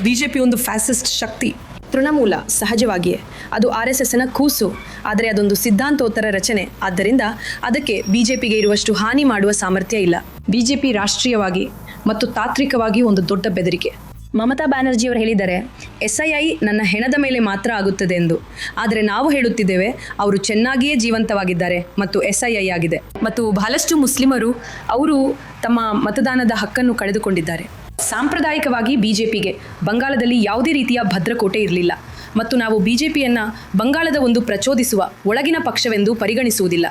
BJP ಒಂದು fascist ಶಕ್ತಿ. ತೃಣಮೂಲ ಸಹಜವಾಗಿಯೇ ಅದು RSSನ ಕೂಸು, ಆದರೆ ಅದೊಂದು ಸಿದ್ಧಾಂತೋತ್ತರ ರಚನೆ. ಆದ್ದರಿಂದ ಅದಕ್ಕೆ ಬಿಜೆಪಿಗೆ ಇರುವಷ್ಟು ಹಾನಿ ಮಾಡುವ ಸಾಮರ್ಥ್ಯ ಇಲ್ಲ. ಬಿಜೆಪಿ ರಾಷ್ಟ್ರೀಯವಾಗಿ ಮತ್ತು ತಾತ್ವಿಕವಾಗಿ ಒಂದು ದೊಡ್ಡ ಬೆದರಿಕೆ. ಮಮತಾ ಬ್ಯಾನರ್ಜಿಯವರು ಹೇಳಿದ್ದಾರೆ, SII ನನ್ನ ಹೆಣದ ಮೇಲೆ ಮಾತ್ರ ಆಗುತ್ತದೆ ಎಂದು. ಆದರೆ ನಾವು ಹೇಳುತ್ತಿದ್ದೇವೆ, ಅವರು ಚೆನ್ನಾಗಿಯೇ ಜೀವಂತವಾಗಿದ್ದಾರೆ ಮತ್ತು SII ಆಗಿದೆ. ಮತ್ತು ಬಹಳಷ್ಟು ಮುಸ್ಲಿಮರು ಅವರು ತಮ್ಮ ಮತದಾನದ ಹಕ್ಕನ್ನು ಕಳೆದುಕೊಂಡಿದ್ದಾರೆ. ಸಾಂಪ್ರದಾಯಿಕವಾಗಿ ಬಿಜೆಪಿಗೆ ಬಂಗಾಳದಲ್ಲಿ ಯಾವುದೇ ರೀತಿಯ ಭದ್ರಕೋಟೆ ಇರಲಿಲ್ಲ ಮತ್ತು ನಾವು ಬಿಜೆಪಿಯನ್ನು ಬಂಗಾಳದ ಒಂದು ಪ್ರಚೋದಿಸುವ ಒಳಗಿನ ಪಕ್ಷವೆಂದು ಪರಿಗಣಿಸುವುದಿಲ್ಲ.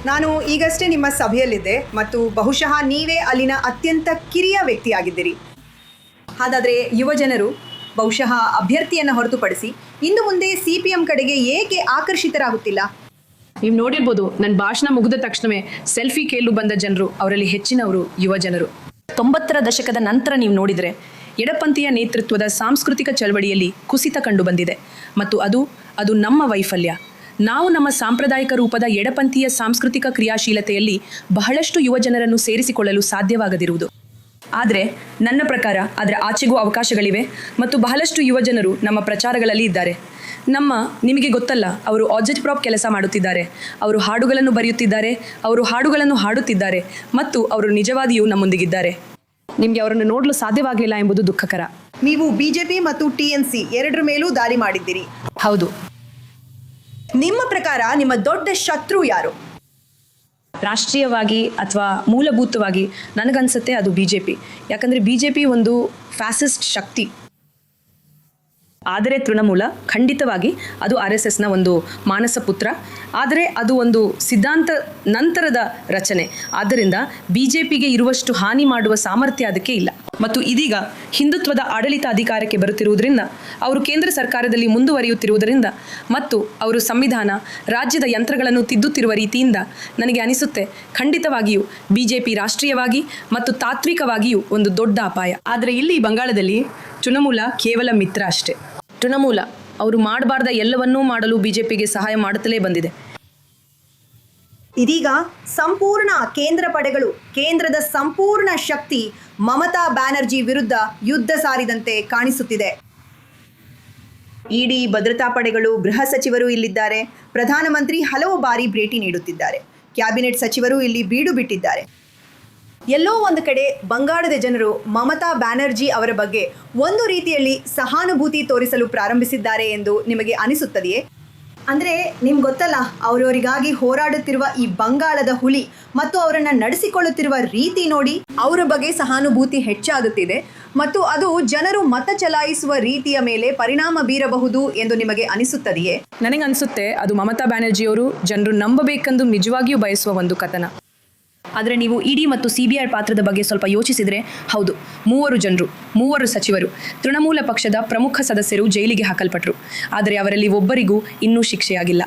ನಾನು ಈಗಷ್ಟೇ ನಿಮ್ಮ ಸಭೆಯಲ್ಲಿದ್ದೆ ಮತ್ತು ಬಹುಶಃ ನೀವೇ ಅಲ್ಲಿನ ಅತ್ಯಂತ ಕಿರಿಯ ವ್ಯಕ್ತಿಯಾಗಿದ್ದೀರಿ. ಹಾಗಾದರೆ ಯುವಜನರು ಬಹುಶಃ ಅಭ್ಯರ್ಥಿಯನ್ನು ಹೊರತುಪಡಿಸಿ ಇನ್ನು ಮುಂದೆ CPM ಕಡೆಗೆ ಏಕೆ ಆಕರ್ಷಿತರಾಗುತ್ತಿಲ್ಲ? ನೀವು ನೋಡಿರ್ಬೋದು, ನನ್ನ ಭಾಷಣ ಮುಗಿದ ತಕ್ಷಣವೇ ಸೆಲ್ಫಿ ಕೇಳಲು ಬಂದ ಜನರು, ಅವರಲ್ಲಿ ಹೆಚ್ಚಿನವರು ಯುವ ಜನರು. 90ರ ದಶಕದ ನಂತರ ನೀವು ನೋಡಿದರೆ ಎಡಪಂಥೀಯ ನೇತೃತ್ವದ ಸಾಂಸ್ಕೃತಿಕ ಚಳವಳಿಯಲ್ಲಿ ಕುಸಿತ ಕಂಡು ಬಂದಿದೆ ಮತ್ತು ಅದು ನಮ್ಮ ವೈಫಲ್ಯ. ನಾವು ನಮ್ಮ ಸಾಂಪ್ರದಾಯಿಕ ರೂಪದ ಎಡಪಂಥೀಯ ಸಾಂಸ್ಕೃತಿಕ ಕ್ರಿಯಾಶೀಲತೆಯಲ್ಲಿ ಬಹಳಷ್ಟು ಯುವ ಜನರನ್ನು ಸೇರಿಸಿಕೊಳ್ಳಲು ಸಾಧ್ಯವಾಗದಿರುವುದು. ಆದರೆ ನನ್ನ ಪ್ರಕಾರ ಅದರ ಆಚೆಗೂ ಅವಕಾಶಗಳಿವೆ ಮತ್ತು ಬಹಳಷ್ಟು ಯುವ ಜನರು ನಮ್ಮ ಪ್ರಚಾರಗಳಲ್ಲಿ ಇದ್ದಾರೆ. ನಿಮಗೆ ಗೊತ್ತಲ್ಲ, ಅವರು ಆಬ್ಜೆಕ್ಟ್ ಪ್ರಾಪ್ ಕೆಲಸ ಮಾಡುತ್ತಿದ್ದಾರೆ, ಅವರು ಹಾಡುಗಳನ್ನು ಬರೆಯುತ್ತಿದ್ದಾರೆ, ಅವರು ಹಾಡುಗಳನ್ನು ಹಾಡುತ್ತಿದ್ದಾರೆ ಮತ್ತು ಅವರು ನಿಜವಾಗಿಯೂ ನಮ್ಮೊಂದಿಗಿದ್ದಾರೆ. ನಿಮಗೆ ಅವರನ್ನು ನೋಡಲು ಸಾಧ್ಯವಾಗಲಿಲ್ಲ ಎಂಬುದು ದುಃಖಕರ. ನೀವು ಬಿಜೆಪಿ ಮತ್ತು TNC ಎರಡರ ಮೇಲೂ ದಾಳಿ ಮಾಡಿದ್ದೀರಿ. ಹೌದು. ನಿಮ್ಮ ಪ್ರಕಾರ ನಿಮ್ಮ ದೊಡ್ಡ ಶತ್ರು ಯಾರು? ರಾಷ್ಟ್ರೀಯವಾಗಿ ಅಥವಾ ಮೂಲಭೂತವಾಗಿ ನನಗನ್ಸುತ್ತೆ ಅದು ಬಿಜೆಪಿ. ಯಾಕಂದರೆ ಬಿಜೆಪಿ ಒಂದು ಫ್ಯಾಸಿಸ್ಟ್ ಶಕ್ತಿ. ಆದರೆ ತೃಣಮೂಲ ಖಂಡಿತವಾಗಿ ಅದು RSSನ ಒಂದು ಮಾನಸ ಪುತ್ರ. ಆದರೆ ಅದು ಒಂದು ಸಿದ್ಧಾಂತ ನಂತರದ ರಚನೆ. ಆದ್ದರಿಂದ ಬಿಜೆಪಿಗೆ ಇರುವಷ್ಟು ಹಾನಿ ಮಾಡುವ ಸಾಮರ್ಥ್ಯ ಅದಕ್ಕೆ ಇಲ್ಲ. ಮತ್ತು ಇದೀಗ ಹಿಂದುತ್ವದ ಆಡಳಿತ ಅಧಿಕಾರಕ್ಕೆ ಬರುತ್ತಿರುವುದರಿಂದ, ಅವರು ಕೇಂದ್ರ ಸರ್ಕಾರದಲ್ಲಿ ಮುಂದುವರಿಯುತ್ತಿರುವುದರಿಂದ ಮತ್ತು ಅವರು ಸಂವಿಧಾನ, ರಾಜ್ಯದ ಯಂತ್ರಗಳನ್ನು ತಿದ್ದುತ್ತಿರುವ ರೀತಿಯಿಂದ ನನಗೆ ಅನಿಸುತ್ತೆ ಖಂಡಿತವಾಗಿಯೂ ಬಿಜೆಪಿ ರಾಷ್ಟ್ರೀಯವಾಗಿ ಮತ್ತು ತಾತ್ವಿಕವಾಗಿಯೂ ಒಂದು ದೊಡ್ಡ ಅಪಾಯ. ಆದರೆ ಇಲ್ಲಿ ಬಂಗಾಳದಲ್ಲಿ ತೃಣಮೂಲ ಕೇವಲ ಮಿತ್ರ ಅಷ್ಟೇ. ತೃಣಮೂಲ ಅವರು ಮಾಡಬಾರ್ದ ಎಲ್ಲವನ್ನೂ ಮಾಡಲು ಬಿಜೆಪಿಗೆ ಸಹಾಯ ಮಾಡುತ್ತಲೇ ಬಂದಿದೆ. ಇದೀಗ ಸಂಪೂರ್ಣ ಕೇಂದ್ರ ಪಡೆಗಳು, ಕೇಂದ್ರದ ಸಂಪೂರ್ಣ ಶಕ್ತಿ ಮಮತಾ ಬ್ಯಾನರ್ಜಿ ವಿರುದ್ಧ ಯುದ್ಧ ಸಾರಿದಂತೆ ಕಾಣಿಸುತ್ತಿದೆ. ಇಡಿ ಭದ್ರತಾ ಪಡೆಗಳು, ಗೃಹ ಸಚಿವರು ಇಲ್ಲಿದ್ದಾರೆ. ಪ್ರಧಾನಮಂತ್ರಿ ಹಲವು ಬಾರಿ ಭೇಟಿ ನೀಡುತ್ತಿದ್ದಾರೆ. ಕ್ಯಾಬಿನೆಟ್ ಸಚಿವರು ಇಲ್ಲಿ ಬೀಡು ಬಿಟ್ಟಿದ್ದಾರೆ. ಎಲ್ಲೋ ಒಂದು ಕಡೆ ಬಂಗಾಳದ ಜನರು ಮಮತಾ ಬ್ಯಾನರ್ಜಿ ಅವರ ಬಗ್ಗೆ ಒಂದು ರೀತಿಯಲ್ಲಿ ಸಹಾನುಭೂತಿ ತೋರಿಸಲು ಪ್ರಾರಂಭಿಸಿದ್ದಾರೆ ಎಂದು ನಿಮಗೆ ಅನಿಸುತ್ತದೆಯೇ? ಅಂದರೆ ನಿಮ್ಗೆ ಗೊತ್ತಲ್ಲ, ಅವರವರಿಗಾಗಿ ಹೋರಾಡುತ್ತಿರುವ ಈ ಬಂಗಾಳದ ಹುಲಿ ಮತ್ತು ಅವರನ್ನು ನಡೆಸಿಕೊಳ್ಳುತ್ತಿರುವ ರೀತಿ ನೋಡಿ ಅವರ ಬಗ್ಗೆ ಸಹಾನುಭೂತಿ ಹೆಚ್ಚಾಗುತ್ತಿದೆ ಮತ್ತು ಅದು ಜನರು ಮತ ಚಲಾಯಿಸುವ ರೀತಿಯ ಮೇಲೆ ಪರಿಣಾಮ ಬೀರಬಹುದು ಎಂದು ನಿಮಗೆ ಅನಿಸುತ್ತದೆಯೇ? ನನಗನ್ಸುತ್ತೆ ಅದು ಮಮತಾ ಬ್ಯಾನರ್ಜಿಯವರು ಜನರು ನಂಬಬೇಕೆಂದು ನಿಜವಾಗಿಯೂ ಬಯಸುವ ಒಂದು ಕಥನ. ಆದರೆ ನೀವು ಇಡಿ ಮತ್ತು CBI ಪಾತ್ರದ ಬಗ್ಗೆ ಸ್ವಲ್ಪ ಯೋಚಿಸಿದರೆ, ಹೌದು, 3 ಸಚಿವರು, ತೃಣಮೂಲ ಪಕ್ಷದ ಪ್ರಮುಖ ಸದಸ್ಯರು ಜೈಲಿಗೆ ಹಾಕಲ್ಪಟ್ಟರು. ಆದರೆ ಅವರಲ್ಲಿ ಒಬ್ಬರಿಗೂ ಇನ್ನೂ ಶಿಕ್ಷೆಯಾಗಿಲ್ಲ.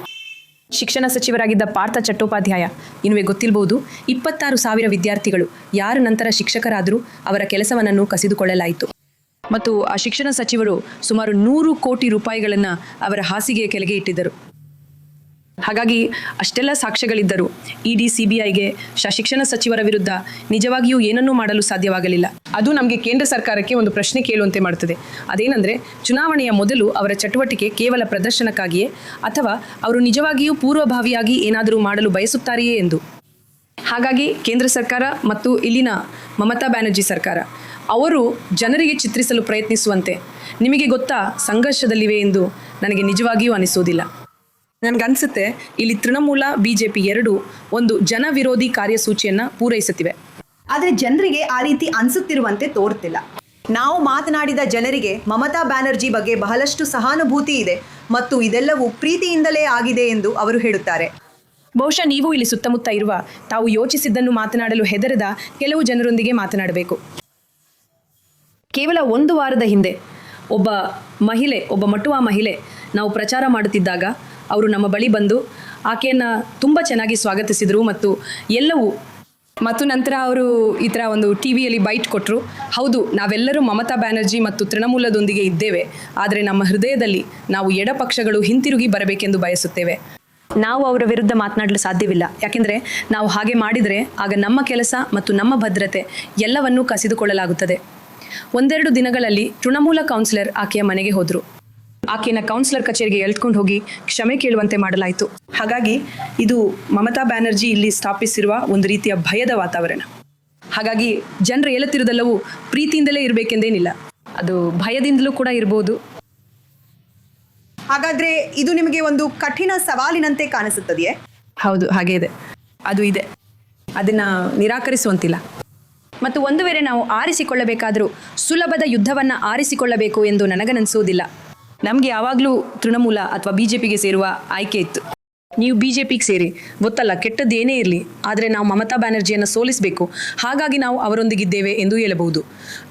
ಶಿಕ್ಷಣ ಸಚಿವರಾಗಿದ್ದ ಪಾರ್ಥ ಚಟ್ಟೋಪಾಧ್ಯಾಯ, ನಿಮಗೆ ಗೊತ್ತಿರಬಹುದು, 26,000 ವಿದ್ಯಾರ್ಥಿಗಳು ಯಾರ ನಂತರ ಶಿಕ್ಷಕರಾದರೂ ಅವರ ಕೆಲಸವನ್ನು ಕಸಿದುಕೊಳ್ಳಲಾಯಿತು. ಮತ್ತು ಆ ಶಿಕ್ಷಣ ಸಚಿವರು ಸುಮಾರು 100 ಕೋಟಿ ರೂಪಾಯಿಗಳನ್ನು ಅವರ ಹಾಸಿಗೆಯ ಕೆಳಗೆ ಇಟ್ಟಿದ್ದರು. ಹಾಗಾಗಿ ಅಷ್ಟೆಲ್ಲ ಸಾಕ್ಷ್ಯಗಳಿದ್ದರು ಇಡಿ CBIಗೆ ಶಿಕ್ಷಣ ಸಚಿವರ ವಿರುದ್ಧ ನಿಜವಾಗಿಯೂ ಏನನ್ನೂ ಮಾಡಲು ಸಾಧ್ಯವಾಗಲಿಲ್ಲ. ಅದು ನಮಗೆ ಕೇಂದ್ರ ಸರ್ಕಾರಕ್ಕೆ ಒಂದು ಪ್ರಶ್ನೆ ಕೇಳುವಂತೆ ಮಾಡುತ್ತದೆ. ಅದೇನೆಂದರೆ, ಚುನಾವಣೆಯ ಮೊದಲು ಅವರ ಚಟುವಟಿಕೆ ಕೇವಲ ಪ್ರದರ್ಶನಕ್ಕಾಗಿಯೇ ಅಥವಾ ಅವರು ನಿಜವಾಗಿಯೂ ಪೂರ್ವಭಾವಿಯಾಗಿ ಏನಾದರೂ ಮಾಡಲು ಬಯಸುತ್ತಾರೆಯೇ ಎಂದು. ಹಾಗಾಗಿ ಕೇಂದ್ರ ಸರ್ಕಾರ ಮತ್ತು ಇಲ್ಲಿನ ಮಮತಾ ಬ್ಯಾನರ್ಜಿ ಸರ್ಕಾರ ಅವರು ಜನರಿಗೆ ಚಿತ್ರಿಸಲು ಪ್ರಯತ್ನಿಸುವಂತೆ ನಿಮಗೆ ಗೊತ್ತಾ ಸಂಘರ್ಷದಲ್ಲಿವೆ ಎಂದು ನನಗೆ ನಿಜವಾಗಿಯೂ ಅನಿಸುವುದಿಲ್ಲ. ನನಗನ್ಸುತ್ತೆ ಇಲ್ಲಿ ತೃಣಮೂಲ ಬಿಜೆಪಿ ಎರಡೂ ಒಂದು ಜನ ವಿರೋಧಿ ಕಾರ್ಯಸೂಚಿಯನ್ನು ಪೂರೈಸುತ್ತಿವೆ. ಆದರೆ ಜನರಿಗೆ ಆ ರೀತಿ ಅನಿಸುತ್ತಿರುವಂತೆ ತೋರುತ್ತಿಲ್ಲ. ನಾವು ಮಾತನಾಡಿದ ಜನರಿಗೆ ಮಮತಾ ಬ್ಯಾನರ್ಜಿ ಬಗ್ಗೆ ಬಹಳಷ್ಟು ಸಹಾನುಭೂತಿ ಇದೆ ಮತ್ತು ಇದೆಲ್ಲವೂ ಪ್ರೀತಿಯಿಂದಲೇ ಆಗಿದೆ ಎಂದು ಅವರು ಹೇಳುತ್ತಾರೆ. ಬಹುಶಃ ನೀವು ಇಲ್ಲಿ ಸುತ್ತಮುತ್ತ ಇರುವ ತಾವು ಯೋಚಿಸಿದ್ದನ್ನು ಮಾತನಾಡಲು ಹೆದರದ ಕೆಲವು ಜನರೊಂದಿಗೆ ಮಾತನಾಡಬೇಕು. ಕೇವಲ 1 ವಾರದ ಹಿಂದೆ ಒಬ್ಬ ಮಟುವಾ ಮಹಿಳೆ ನಾವು ಪ್ರಚಾರ ಮಾಡುತ್ತಿದ್ದಾಗ ಅವರು ನಮ್ಮ ಬಳಿ ಬಂದು ಆಕೆಯನ್ನು ತುಂಬ ಚೆನ್ನಾಗಿ ಸ್ವಾಗತಿಸಿದರು ಮತ್ತು ಎಲ್ಲವೂ ಮತ್ತು ನಂತರ ಅವರು ಈ ಥರ ಒಂದು ಟಿ ವಿಯಲ್ಲಿ ಬೈಟ್ ಕೊಟ್ಟರು. ಹೌದು, ನಾವೆಲ್ಲರೂ ಮಮತಾ ಬ್ಯಾನರ್ಜಿ ಮತ್ತು ತೃಣಮೂಲದೊಂದಿಗೆ ಇದ್ದೇವೆ, ಆದರೆ ನಮ್ಮ ಹೃದಯದಲ್ಲಿ ನಾವು ಎಡಪಕ್ಷಗಳು ಹಿಂತಿರುಗಿ ಬರಬೇಕೆಂದು ಬಯಸುತ್ತೇವೆ. ನಾವು ಅವರ ವಿರುದ್ಧ ಮಾತನಾಡಲು ಸಾಧ್ಯವಿಲ್ಲ, ಯಾಕೆಂದರೆ ನಾವು ಹಾಗೆ ಮಾಡಿದರೆ ಆಗ ನಮ್ಮ ಕೆಲಸ ಮತ್ತು ನಮ್ಮ ಭದ್ರತೆ ಎಲ್ಲವನ್ನೂ ಕಸಿದುಕೊಳ್ಳಲಾಗುತ್ತದೆ. ಒಂದೆರಡು ದಿನಗಳಲ್ಲಿ ತೃಣಮೂಲ ಕೌನ್ಸಿಲರ್ ಆಕೆಯ ಮನೆಗೆ ಹೋದರು. ಆಕೆಯನ್ನು ಕೌನ್ಸಿಲರ್ ಕಚೇರಿಗೆ ಎಳ್ಕೊಂಡು ಹೋಗಿ ಕ್ಷಮೆ ಕೇಳುವಂತೆ ಮಾಡಲಾಯಿತು. ಹಾಗಾಗಿ ಇದು ಮಮತಾ ಬ್ಯಾನರ್ಜಿ ಇಲ್ಲಿ ಸ್ಥಾಪಿಸಿರುವ ಒಂದು ರೀತಿಯ ಭಯದ ವಾತಾವರಣ. ಹಾಗಾಗಿ ಜನರು ಹೇಳುತ್ತಿರುವುದೆಲ್ಲವೂ ಪ್ರೀತಿಯಿಂದಲೇ ಇರಬೇಕೆಂದೇನಿಲ್ಲ, ಅದು ಭಯದಿಂದಲೂ ಕೂಡ ಇರ್ಬೋದು. ಹಾಗಾದ್ರೆ ಇದು ನಿಮಗೆ ಒಂದು ಕಠಿಣ ಸವಾಲಿನಂತೆ ಕಾಣಿಸುತ್ತದೆಯೇ? ಹೌದು, ಹಾಗೇ ಇದೆ. ಅದು ಇದೆ, ಅದನ್ನು ನಿರಾಕರಿಸುವಂತಿಲ್ಲ. ಮತ್ತು ಒಂದು ವೇಳೆ ನಾವು ಆರಿಸಿಕೊಳ್ಳಬೇಕಾದರೂ ಸುಲಭದ ಯುದ್ಧವನ್ನು ಆರಿಸಿಕೊಳ್ಳಬೇಕು ಎಂದು ನನಗನ್ನಿಸುವುದಿಲ್ಲ. ನಮಗೆ ಯಾವಾಗಲೂ ತೃಣಮೂಲ ಅಥವಾ BJPಗೆ ಸೇರುವ ಆಯ್ಕೆ ಇತ್ತು. ನೀವು BJPಗೆ ಸೇರಿ, ಗೊತ್ತಲ್ಲ, ಕೆಟ್ಟದ್ದು ಏನೇ ಇರಲಿ, ಆದರೆ ನಾವು ಮಮತಾ ಬ್ಯಾನರ್ಜಿಯನ್ನು ಸೋಲಿಸಬೇಕು, ಹಾಗಾಗಿ ನಾವು ಅವರೊಂದಿಗಿದ್ದೇವೆ ಎಂದು ಹೇಳಬಹುದು.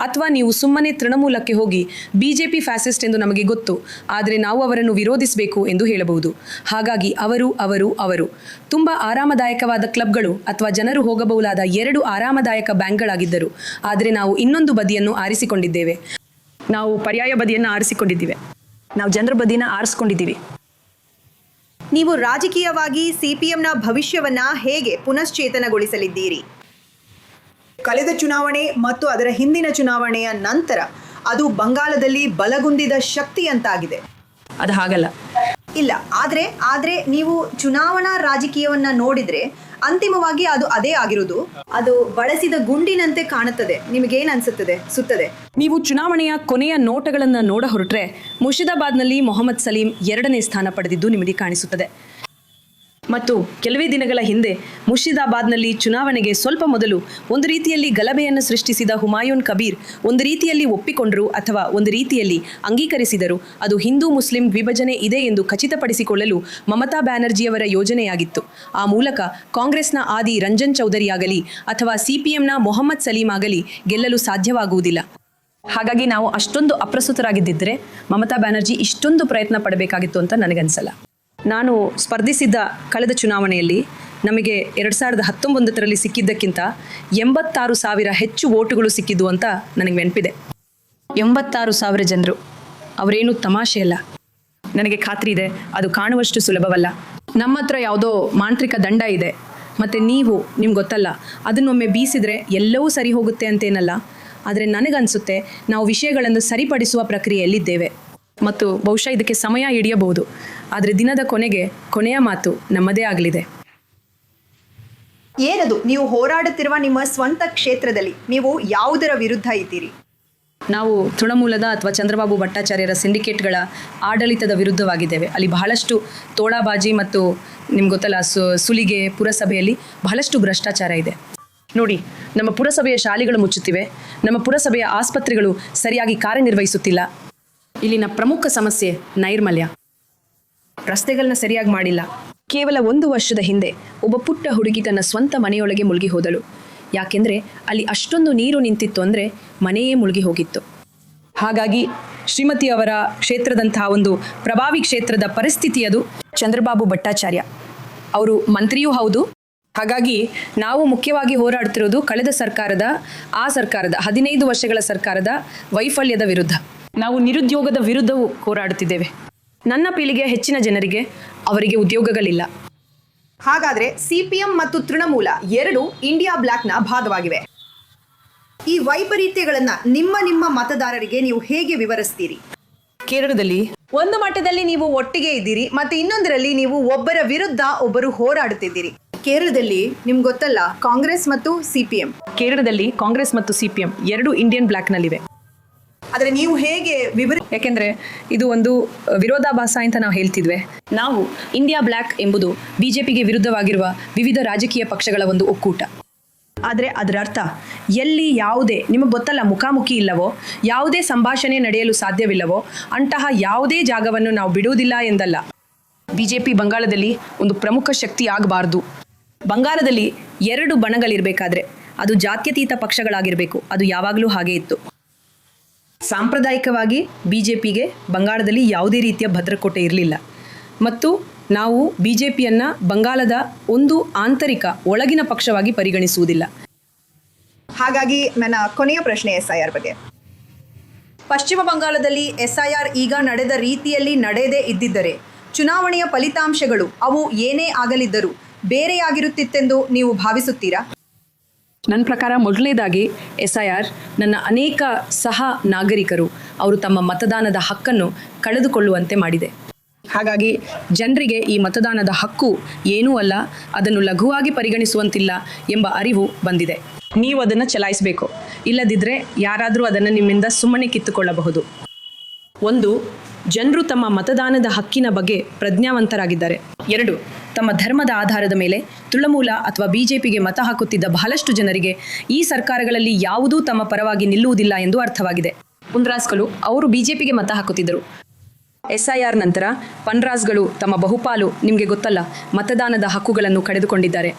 ಅಥವಾ ನೀವು ಸುಮ್ಮನೆ ತೃಣಮೂಲಕ್ಕೆ ಹೋಗಿ BJP ಫ್ಯಾಸಿಸ್ಟ್ ಎಂದು ನಮಗೆ ಗೊತ್ತು, ಆದರೆ ನಾವು ಅವರನ್ನು ವಿರೋಧಿಸಬೇಕು ಎಂದು ಹೇಳಬಹುದು. ಹಾಗಾಗಿ ಅವರು ತುಂಬ ಆರಾಮದಾಯಕವಾದ ಕ್ಲಬ್ಗಳು ಅಥವಾ ಜನರು ಹೋಗಬಹುದಾದ 2 ಆರಾಮದಾಯಕ ಬ್ಯಾಂಕ್ಗಳಾಗಿದ್ದರು. ಆದರೆ ನಾವು ಇನ್ನೊಂದು ಬದಿಯನ್ನು ಆರಿಸಿಕೊಂಡಿದ್ದೇವೆ. ನಾವು ಪರ್ಯಾಯ ಬದಿಯನ್ನು ಆರಿಸಿಕೊಂಡಿದ್ದೇವೆ. ನಾವು ಜನರ ಬದಿಯನ್ನು ಆರಿಸಿಕೊಂಡಿದ್ದೀವಿ. ನೀವು ರಾಜಕೀಯವಾಗಿ CPMನ ಭವಿಷ್ಯವನ್ನ ಹೇಗೆ ಪುನಶ್ಚೇತನಗೊಳಿಸಲಿದ್ದೀರಿ? ಕಳೆದ ಚುನಾವಣೆ ಮತ್ತು ಅದರ ಹಿಂದಿನ ಚುನಾವಣೆಯ ನಂತರ ಅದು ಬಂಗಾಳದಲ್ಲಿ ಬಲಗುಂದಿದ ಶಕ್ತಿಯಂತಾಗಿದೆ. ಅದು ಹಾಗಲ್ಲ. ಇಲ್ಲ, ಆದ್ರೆ ನೀವು ಚುನಾವಣಾ ರಾಜಕೀಯವನ್ನ ನೋಡಿದ್ರೆ ಅಂತಿಮವಾಗಿ ಅದು ಅದೇ ಆಗಿರುವುದು. ಅದು ಬಳಸಿದ ಗುಂಡಿನಂತೆ ಕಾಣುತ್ತದೆ. ನಿಮಗೇನು ಸುತ್ತದೆ? ನೀವು ಚುನಾವಣೆಯ ಕೊನೆಯ ನೋಟಗಳನ್ನು ನೋಡ ಹೊರಟ್ರೆ ಮುರ್ಷಿದಾಬಾದ್ನಲ್ಲಿ ಮೊಹಮ್ಮದ್ ಸಲೀಂ 2ನೇ ಸ್ಥಾನ ಪಡೆದಿದ್ದು ನಿಮಗೆ ಕಾಣಿಸುತ್ತದೆ. ಮತ್ತು ಕೆಲವೇ ದಿನಗಳ ಹಿಂದೆ ಮುರ್ಷಿದಾಬಾದ್ನಲ್ಲಿ ಚುನಾವಣೆಗೆ ಸ್ವಲ್ಪ ಮೊದಲು ಒಂದು ರೀತಿಯಲ್ಲಿ ಗಲಭೆಯನ್ನು ಸೃಷ್ಟಿಸಿದ ಹುಮಾಯೂನ್ ಕಬೀರ್ ಒಂದು ರೀತಿಯಲ್ಲಿ ಒಪ್ಪಿಕೊಂಡರು ಅಥವಾ ಒಂದು ರೀತಿಯಲ್ಲಿ ಅಂಗೀಕರಿಸಿದರು. ಅದು ಹಿಂದೂ ಮುಸ್ಲಿಂ ವಿಭಜನೆ ಇದೆ ಎಂದು ಖಚಿತಪಡಿಸಿಕೊಳ್ಳಲು ಮಮತಾ ಬ್ಯಾನರ್ಜಿಯವರ ಯೋಜನೆಯಾಗಿತ್ತು. ಆ ಮೂಲಕ ಕಾಂಗ್ರೆಸ್ನ ಆದಿ ರಂಜನ್ ಚೌಧರಿ ಆಗಲಿ ಅಥವಾ CPMನ ಮೊಹಮ್ಮದ್ ಸಲೀಂ ಆಗಲಿ ಗೆಲ್ಲಲು ಸಾಧ್ಯವಾಗುವುದಿಲ್ಲ. ಹಾಗಾಗಿ ನಾವು ಅಷ್ಟೊಂದು ಅಪ್ರಸ್ತುತರಾಗಿದ್ದಿದ್ದರೆ ಮಮತಾ ಬ್ಯಾನರ್ಜಿ ಇಷ್ಟೊಂದು ಪ್ರಯತ್ನ ಪಡಬೇಕಾಗಿತ್ತು ಅಂತ ನನಗನ್ಸಲ್ಲ. ನಾನು ಸ್ಪರ್ಧಿಸಿದ್ದ ಕಳೆದ ಚುನಾವಣೆಯಲ್ಲಿ ನಮಗೆ 2019ರಲ್ಲಿ ಸಿಕ್ಕಿದ್ದಕ್ಕಿಂತ 86,000 ಹೆಚ್ಚು ವೋಟುಗಳು ಸಿಕ್ಕಿದ್ದು ಅಂತ ನನಗೆ ನೆನಪಿದೆ. 86,000 ಜನರು, ಅವರೇನು ತಮಾಷೆ ಅಲ್ಲ. ನನಗೆ ಖಾತ್ರಿ ಇದೆ ಅದು ಕಾಣುವಷ್ಟು ಸುಲಭವಲ್ಲ. ನಮ್ಮ ಹತ್ರ ಯಾವುದೋ ಮಾಂತ್ರಿಕ ದಂಡ ಇದೆ, ಮತ್ತು ನಿಮ್ಗೆ ಗೊತ್ತಲ್ಲ, ಅದನ್ನೊಮ್ಮೆ ಬೀಸಿದರೆ ಎಲ್ಲವೂ ಸರಿ ಹೋಗುತ್ತೆ ಅಂತೇನಲ್ಲ. ಆದರೆ ನನಗನ್ಸುತ್ತೆ ನಾವು ವಿಷಯಗಳನ್ನು ಸರಿಪಡಿಸುವ ಪ್ರಕ್ರಿಯೆಯಲ್ಲಿದ್ದೇವೆ ಮತ್ತು ಬಹುಶಃ ಇದಕ್ಕೆ ಸಮಯ ಹಿಡಿಯಬಹುದು. ಆದರೆ ದಿನದ ಕೊನೆಯ ಮಾತು ನಮ್ಮದೇ ಆಗಲಿದೆ. ಏನದು ನೀವು ಹೋರಾಡುತ್ತಿರುವ ನಿಮ್ಮ ಸ್ವಂತ ಕ್ಷೇತ್ರದಲ್ಲಿ ನೀವು ಯಾವುದರ ವಿರುದ್ಧ ಇದ್ದೀರಿ? ನಾವು ತೃಣಮೂಲದ ಅಥವಾ ಚಂದ್ರಬಾಬು ಭಟ್ಟಾಚಾರ್ಯರ ಸಿಂಡಿಕೇಟ್ಗಳ ಆಡಳಿತದ ವಿರುದ್ಧವಾಗಿದ್ದೇವೆ. ಅಲ್ಲಿ ಬಹಳಷ್ಟು ತೋಡಾಬಾಜಿ ಮತ್ತು ನಿಮ್ಗೆ ಗೊತ್ತಲ್ಲ, ಸುಲಿಗೆ, ಪುರಸಭೆಯಲ್ಲಿ ಬಹಳಷ್ಟು ಭ್ರಷ್ಟಾಚಾರ ಇದೆ. ನೋಡಿ, ನಮ್ಮ ಪುರಸಭೆಯ ಶಾಲೆಗಳು ಮುಚ್ಚುತ್ತಿವೆ, ನಮ್ಮ ಪುರಸಭೆಯ ಆಸ್ಪತ್ರೆಗಳು ಸರಿಯಾಗಿ ಕಾರ್ಯನಿರ್ವಹಿಸುತ್ತಿಲ್ಲ. ಇಲ್ಲಿನ ಪ್ರಮುಖ ಸಮಸ್ಯೆ ನೈರ್ಮಲ್ಯ. ರಸ್ತೆಗಳನ್ನ ಸರಿಯಾಗಿ ಮಾಡಿಲ್ಲ. ಕೇವಲ 1 ವರ್ಷದ ಹಿಂದೆ ಒಬ್ಬ ಪುಟ್ಟ ಹುಡುಗಿ ತನ್ನ ಸ್ವಂತ ಮನೆಯೊಳಗೆ ಮುಳುಗಿ ಹೋದಳು. ಯಾಕೆಂದರೆ ಅಲ್ಲಿ ಅಷ್ಟೊಂದು ನೀರು ನಿಂತಿತ್ತು ಅಂದರೆ ಮನೆಯೇ ಮುಳುಗಿ ಹೋಗಿತ್ತು. ಹಾಗಾಗಿ ಶ್ರೀಮತಿ ಅವರ ಕ್ಷೇತ್ರದಂತಹ ಒಂದು ಪ್ರಭಾವಿ ಕ್ಷೇತ್ರದ ಪರಿಸ್ಥಿತಿ ಅದು. ಚಂದ್ರಬಾಬು ಭಟ್ಟಾಚಾರ್ಯ ಅವರು ಮಂತ್ರಿಯೂ ಹೌದು. ಹಾಗಾಗಿ ನಾವು ಮುಖ್ಯವಾಗಿ ಹೋರಾಡ್ತಿರೋದು ಕಳೆದ ಸರ್ಕಾರದ 15 ವರ್ಷಗಳ ಸರ್ಕಾರದ ವೈಫಲ್ಯದ ವಿರುದ್ಧ. ನಾವು ನಿರುದ್ಯೋಗದ ವಿರುದ್ಧವೂ ಹೋರಾಡುತ್ತಿದ್ದೇವೆ. ನನ್ನ ಪೀಳಿಗೆಯ ಹೆಚ್ಚಿನ ಜನರಿಗೆ ಅವರಿಗೆ ಉದ್ಯೋಗಗಳಿಲ್ಲ. ಹಾಗಾದ್ರೆ CPM ಮತ್ತು ತೃಣಮೂಲ 2 ಇಂಡಿಯಾ ಬ್ಲಾಕ್ನ ಭಾಗವಾಗಿವೆ. ಈ ವೈಪರೀತ್ಯಗಳನ್ನ ನಿಮ್ಮ ಮತದಾರರಿಗೆ ನೀವು ಹೇಗೆ ವಿವರಿಸ್ತೀರಿ? ಕೇರಳದಲ್ಲಿ ಒಂದು ಮಟ್ಟದಲ್ಲಿ ನೀವು ಒಟ್ಟಿಗೆ ಇದ್ದೀರಿ ಮತ್ತು ಇನ್ನೊಂದರಲ್ಲಿ ನೀವು ಒಬ್ಬರ ವಿರುದ್ಧ ಒಬ್ಬರು ಹೋರಾಡುತ್ತಿದ್ದೀರಿ. ಕೇರಳದಲ್ಲಿ ನಿಮ್ಗೆ ಗೊತ್ತಲ್ಲ, ಕಾಂಗ್ರೆಸ್ ಮತ್ತು CPM. ಕೇರಳದಲ್ಲಿ ಕಾಂಗ್ರೆಸ್ ಮತ್ತು CPM 2 ಇಂಡಿಯನ್ ಬ್ಲಾಕ್ನಲ್ಲಿವೆ. ಆದರೆ ನೀವು ಹೇಗೆ ಯಾಕೆಂದರೆ ಇದು ಒಂದು ವಿರೋಧಾಭಾಸ ಅಂತ ನಾವು ಹೇಳ್ತಿದ್ವಿ. ನಾವು ಇಂಡಿಯಾ ಬ್ಲಾಕ್ ಎಂಬುದು BJPಗೆ ವಿರುದ್ಧವಾಗಿರುವ ವಿವಿಧ ರಾಜಕೀಯ ಪಕ್ಷಗಳ ಒಂದು ಒಕ್ಕೂಟ. ಆದರೆ ಅದರ ಅರ್ಥ ಎಲ್ಲಿ ಯಾವುದೇ ನಿಮಗೆ ಗೊತ್ತಲ್ಲ ಮುಖಾಮುಖಿ ಇಲ್ಲವೋ, ಯಾವುದೇ ಸಂಭಾಷಣೆ ನಡೆಯಲು ಸಾಧ್ಯವಿಲ್ಲವೋ ಅಂತಹ ಯಾವುದೇ ಜಾಗವನ್ನು ನಾವು ಬಿಡುವುದಿಲ್ಲ ಎಂದಲ್ಲ. BJP ಬಂಗಾಳದಲ್ಲಿ ಒಂದು ಪ್ರಮುಖ ಶಕ್ತಿ ಆಗಬಾರ್ದು. ಬಂಗಾಳದಲ್ಲಿ 2 ಬಣಗಳಿರಬೇಕಾದ್ರೆ ಅದು ಜಾತ್ಯತೀತ ಪಕ್ಷಗಳಾಗಿರಬೇಕು. ಅದು ಯಾವಾಗಲೂ ಹಾಗೆ ಇತ್ತು. ಸಾಂಪ್ರದಾಯಿಕವಾಗಿ BJPಗೆ ಬಂಗಾಳದಲ್ಲಿ ಯಾವುದೇ ರೀತಿಯ ಭದ್ರಕೋಟೆ ಇರಲಿಲ್ಲ ಮತ್ತು ನಾವು ಬಿಜೆಪಿಯನ್ನು ಬಂಗಾಳದ ಒಂದು ಆಂತರಿಕ ಒಳಗಿನ ಪಕ್ಷವಾಗಿ ಪರಿಗಣಿಸುವುದಿಲ್ಲ. ಹಾಗಾಗಿ ನನ್ನ ಕೊನೆಯ ಪ್ರಶ್ನೆ SIR ಬಗ್ಗೆ. ಪಶ್ಚಿಮ ಬಂಗಾಳದಲ್ಲಿ SIR ಈಗ ನಡೆದ ರೀತಿಯಲ್ಲಿ ನಡೆಯದೇ ಇದ್ದಿದ್ದರೆ ಚುನಾವಣೆಯ ಫಲಿತಾಂಶಗಳು ಅವು ಏನೇ ಆಗಲಿದ್ದರೂ ಬೇರೆಯಾಗಿರುತ್ತಿತ್ತೆಂದು ನೀವು ಭಾವಿಸುತ್ತೀರಾ? ನನ್ನ ಪ್ರಕಾರ ಮೊದಲನೇದಾಗಿ SIR ನನ್ನ ಅನೇಕ ಸಹ ನಾಗರಿಕರು ಅವರು ತಮ್ಮ ಮತದಾನದ ಹಕ್ಕನ್ನು ಕಳೆದುಕೊಳ್ಳುವಂತೆ ಮಾಡಿದೆ. ಹಾಗಾಗಿ ಜನರಿಗೆ ಈ ಮತದಾನದ ಹಕ್ಕು ಏನೂ ಅಲ್ಲ, ಅದನ್ನು ಲಘುವಾಗಿ ಪರಿಗಣಿಸುವಂತಿಲ್ಲ ಎಂಬ ಅರಿವು ಬಂದಿದೆ. ನೀವು ಅದನ್ನು ಚಲಾಯಿಸಬೇಕು, ಇಲ್ಲದಿದ್ದರೆ ಯಾರಾದರೂ ಅದನ್ನು ನಿಮ್ಮಿಂದ ಸುಮ್ಮನೆ ಕಿತ್ತುಕೊಳ್ಳಬಹುದು. ಒಂದು, ಜನರು ತಮ್ಮ ಮತದಾನದ ಹಕ್ಕಿನ ಬಗ್ಗೆ ಪ್ರಜ್ಞಾವಂತರಾಗಿದ್ದಾರೆ. 2, ತಮ್ಮ ಧರ್ಮದ ಆಧಾರದ ಮೇಲೆ ತೃಣಮೂಲ ಅಥವಾ ಬಿಜೆಪಿಗೆ ಮತ ಹಾಕುತ್ತಿದ್ದ ಬಹಳಷ್ಟು ಜನರಿಗೆ ಈ ಸರ್ಕಾರಗಳಲ್ಲಿ ಯಾವುದೂ ತಮ್ಮ ಪರವಾಗಿ ನಿಲ್ಲುವುದಿಲ್ಲ ಎಂದು ಅರ್ಥವಾಗಿದೆ. ಪುಂಡ್ರಾಸ್ಗಳು ಅವರು ಬಿಜೆಪಿಗೆ ಮತ ಹಾಕುತ್ತಿದ್ದರು. SIR ನಂತರ ಪನ್ರಾಸ್ಗಳು ತಮ್ಮ ಬಹುಪಾಲು ನಿಮಗೆ ಗೊತ್ತಲ್ಲ ಮತದಾನದ ಹಕ್ಕುಗಳನ್ನು ಕಳೆದುಕೊಂಡಿದ್ದಾರೆ.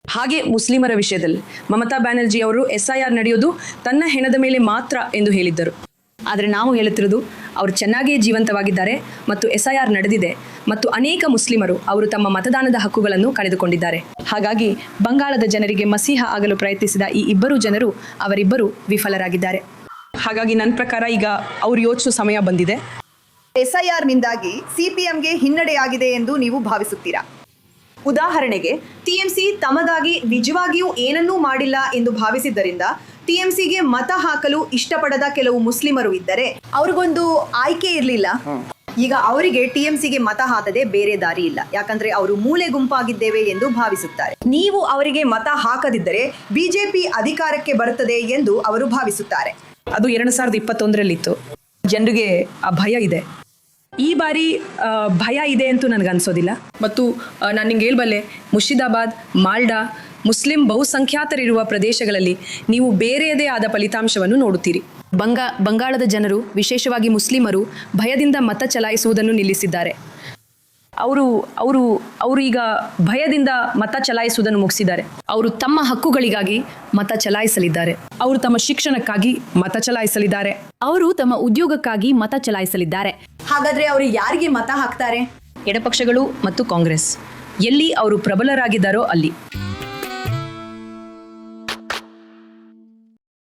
ಹಾಗೆ ಮುಸ್ಲಿಮರ ವಿಷಯದಲ್ಲಿ ಮಮತಾ ಬ್ಯಾನರ್ಜಿ ಅವರು SIR ನಡೆಯೋದು ತನ್ನ ಹೆಣದ ಮೇಲೆ ಮಾತ್ರ ಎಂದು ಹೇಳಿದ್ದರು. ಆದರೆ ನಾವು ಹೇಳುತ್ತಿರೋದು ಅವರು ಚೆನ್ನಾಗಿಯೇ ಜೀವಂತವಾಗಿದ್ದಾರೆ ಮತ್ತು SIR ನಡೆದಿದೆ ಮತ್ತು ಅನೇಕ ಮುಸ್ಲಿಮರು ಅವರು ತಮ್ಮ ಮತದಾನದ ಹಕ್ಕುಗಳನ್ನು ಕಳೆದುಕೊಂಡಿದ್ದಾರೆ. ಹಾಗಾಗಿ ಬಂಗಾಳದ ಜನರಿಗೆ ಮಸೀಹ ಆಗಲು ಪ್ರಯತ್ನಿಸಿದ ಈ ಇಬ್ಬರು ಜನರು ಅವರಿಬ್ಬರು ವಿಫಲರಾಗಿದ್ದಾರೆ. ಹಾಗಾಗಿ ನನ್ನ ಪ್ರಕಾರ ಈಗ ಅವರು ಯೋಚಿಸುವ ಸಮಯ ಬಂದಿದೆ. SIRನಿಂದಾಗಿ CPMಗೆ ಹಿನ್ನಡೆಯಾಗಿದೆ ಎಂದು ನೀವು ಭಾವಿಸುತ್ತೀರಾ? ಉದಾಹರಣೆಗೆ TMC ತಮಗಾಗಿ ನಿಜವಾಗಿಯೂ ಏನನ್ನೂ ಮಾಡಿಲ್ಲ ಎಂದು ಭಾವಿಸಿದ್ದರಿಂದ TMCಗೆ ಮತ ಹಾಕಲು ಇಷ್ಟಪಡದ ಕೆಲವು ಮುಸ್ಲಿಮರು ಇದ್ದರೆ ಅವ್ರಿಗೊಂದು ಆಯ್ಕೆ ಇರಲಿಲ್ಲ. ಈಗ ಅವರಿಗೆ TMCಗೆ ಮತ ಹಾಕದೆ ಬೇರೆ ದಾರಿ ಇಲ್ಲ, ಯಾಕಂದ್ರೆ ಅವರು ಮೂಲೆ ಗುಂಪಾಗಿದ್ದೇವೆ ಎಂದು ಭಾವಿಸುತ್ತಾರೆ. ನೀವು ಅವರಿಗೆ ಮತ ಹಾಕದಿದ್ದರೆ ಬಿಜೆಪಿ ಅಧಿಕಾರಕ್ಕೆ ಬರುತ್ತದೆ ಎಂದು ಅವರು ಭಾವಿಸುತ್ತಾರೆ. ಅದು 2021ರಲ್ಲಿತ್ತು. ಜನರಿಗೆ ಆ ಭಯ ಇದೆ. ಈ ಬಾರಿ ಭಯ ಇದೆ ಅಂತೂ ನನಗನ್ಸೋದಿಲ್ಲ. ಮತ್ತು ನಾನು ನಿಂಗೆ ಹೇಳ್ಬಲ್ಲೆ, ಮುರ್ಷಿದಾಬಾದ್, ಮಾಲ್ಡಾ ಮುಸ್ಲಿಂ ಬಹುಸಂಖ್ಯಾತರಿರುವ ಪ್ರದೇಶಗಳಲ್ಲಿ ನೀವು ಬೇರೆಯದೇ ಆದ ಫಲಿತಾಂಶವನ್ನು ನೋಡುತ್ತೀರಿ. ಬಂಗಾಳದ ಜನರು, ವಿಶೇಷವಾಗಿ ಮುಸ್ಲಿಮರು, ಭಯದಿಂದ ಮತ ಚಲಾಯಿಸುವುದನ್ನು ನಿಲ್ಲಿಸಿದ್ದಾರೆ. ಅವರು ಈಗ ಭಯದಿಂದ ಮತ ಚಲಾಯಿಸುವುದನ್ನು ಮುಗಿಸಿದ್ದಾರೆ. ಅವರು ತಮ್ಮ ಹಕ್ಕುಗಳಿಗಾಗಿ ಮತ ಚಲಾಯಿಸಲಿದ್ದಾರೆ. ಅವರು ತಮ್ಮ ಶಿಕ್ಷಣಕ್ಕಾಗಿ ಮತ ಚಲಾಯಿಸಲಿದ್ದಾರೆ. ಅವರು ತಮ್ಮ ಉದ್ಯೋಗಕ್ಕಾಗಿ ಮತ ಚಲಾಯಿಸಲಿದ್ದಾರೆ. ಹಾಗಾದ್ರೆ ಅವರು ಯಾರಿಗೆ ಮತ ಹಾಕ್ತಾರೆ? ಎಡಪಕ್ಷಗಳು ಮತ್ತು ಕಾಂಗ್ರೆಸ್ ಎಲ್ಲಿ ಅವರು ಪ್ರಬಲರಾಗಿದ್ದಾರೋ ಅಲ್ಲಿ.